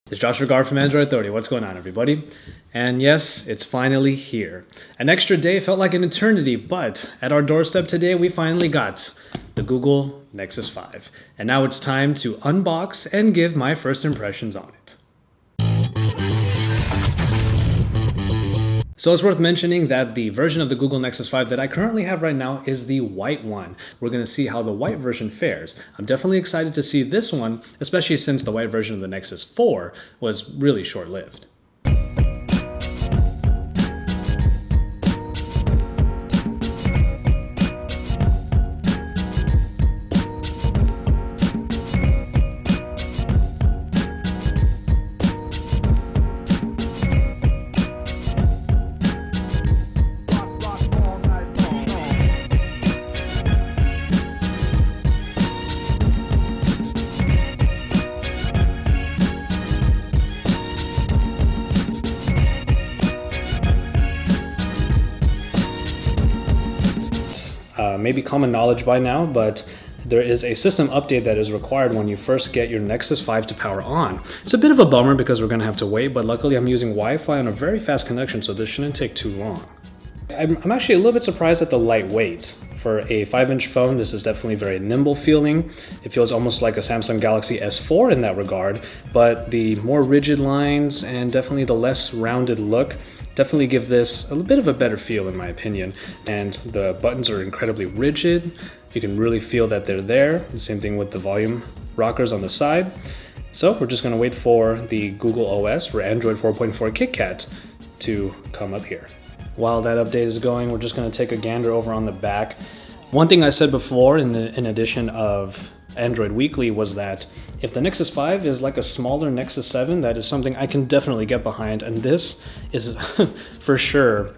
It's Josh Vergara from Android Authority. What's going on, everybody? And yes, it's finally here. An extra day felt like an eternity, but at our doorstep today, we finally got the Google Nexus 5. And now it's time to unbox and give my first impressions on it. So it's worth mentioning that the version of the Google Nexus 5 that I currently have right now is the white one. We're going to see how the white version fares. I'm definitely excited to see this one, especially since the white version of the Nexus 4 was really short-lived. Maybe common knowledge by now, but there is a system update that is required when you first get your Nexus 5 to power on. It's a bit of a bummer because we're going to have to wait, but luckily I'm using Wi-Fi on a very fast connection, so this shouldn't take too long. I'm actually a little bit surprised at the lightweight. For a 5-inch phone, this is definitely very nimble feeling. It feels almost like a Samsung Galaxy S4 in that regard, but the more rigid lines and definitely the less rounded look definitely give this a bit of a better feel in my opinion. And the buttons are incredibly rigid. You can really feel that they're there. The same thing with the volume rockers on the side. So we're just gonna wait for the Google OS for Android 4.4 KitKat to come up here. While that update is going, we're just gonna take a gander over on the back. One thing I said before in the edition of Android Weekly was that if the Nexus 5 is like a smaller Nexus 7, that is something I can definitely get behind, and this is for sure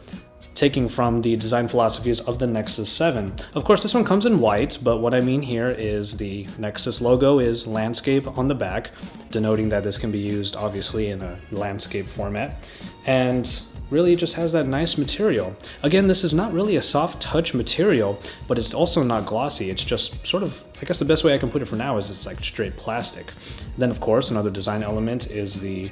taking from the design philosophies of the Nexus 7. Of course, this one comes in white, but what I mean here is the Nexus logo is landscape on the back, denoting that this can be used obviously in a landscape format, and really just has that nice material. Again, this is not really a soft touch material, but it's also not glossy. It's just sort of, I guess the best way I can put it for now is it's like straight plastic. Then of course, another design element is the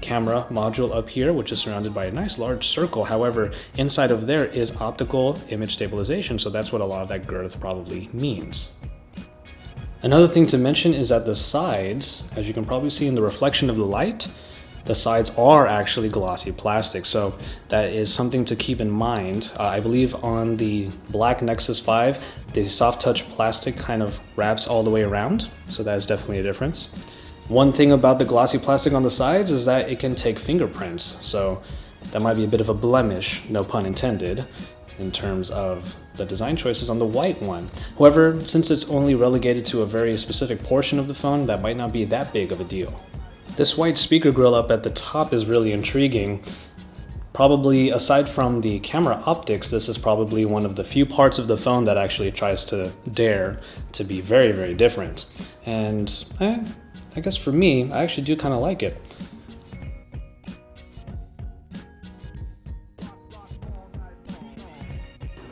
camera module up here, which is surrounded by a nice large circle. However, inside of there is optical image stabilization, so that's what a lot of that girth probably means. Another thing to mention is that the sides, as you can probably see in the reflection of the light, the sides are actually glossy plastic, so that is something to keep in mind. I believe on the black Nexus 5, the soft touch plastic kind of wraps all the way around, so that is definitely a difference. One thing about the glossy plastic on the sides is that it can take fingerprints, so that might be a bit of a blemish, no pun intended, in terms of the design choices on the white one. However, since it's only relegated to a very specific portion of the phone, that might not be that big of a deal. This white speaker grill up at the top is really intriguing. Probably, aside from the camera optics, this is probably one of the few parts of the phone that actually tries to dare to be very, very different. And I guess for me, I actually do kind of like it.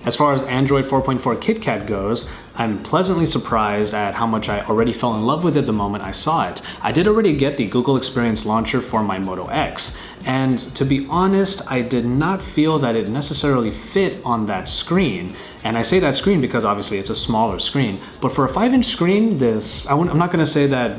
As far as Android 4.4 KitKat goes, I'm pleasantly surprised at how much I already fell in love with it the moment I saw it. I did already get the Google Experience Launcher for my Moto X, and to be honest, I did not feel that it necessarily fit on that screen. And I say that screen because obviously it's a smaller screen, but for a 5-inch screen, I'm not gonna say that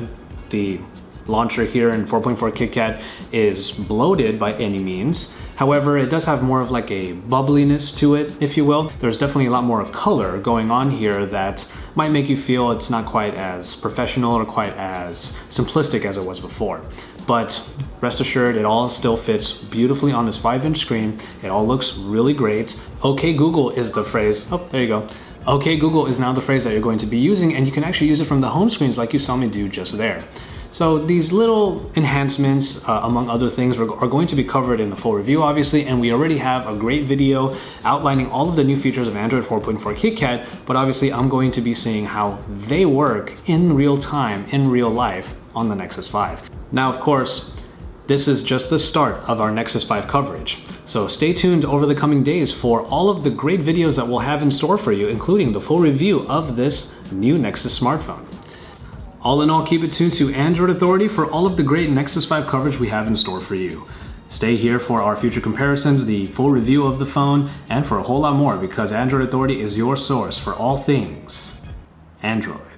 the launcher here in 4.4 KitKat is bloated by any means. However, it does have more of like a bubbliness to it, if you will. There's definitely a lot more color going on here that might make you feel it's not quite as professional or quite as simplistic as it was before. But rest assured, it all still fits beautifully on this 5-inch screen. It all looks really great. Okay Google is the phrase, oh, there you go. Okay Google is now the phrase that you're going to be using, and you can actually use it from the home screens like you saw me do just there. So these little enhancements, among other things, are going to be covered in the full review, obviously, and we already have a great video outlining all of the new features of Android 4.4 KitKat, but obviously I'm going to be seeing how they work in real time, in real life, on the Nexus 5. Now, of course, this is just the start of our Nexus 5 coverage. So stay tuned over the coming days for all of the great videos that we'll have in store for you, including the full review of this new Nexus smartphone. All in all, keep it tuned to Android Authority for all of the great Nexus 5 coverage we have in store for you. Stay here for our future comparisons, the full review of the phone, and for a whole lot more, because Android Authority is your source for all things Android.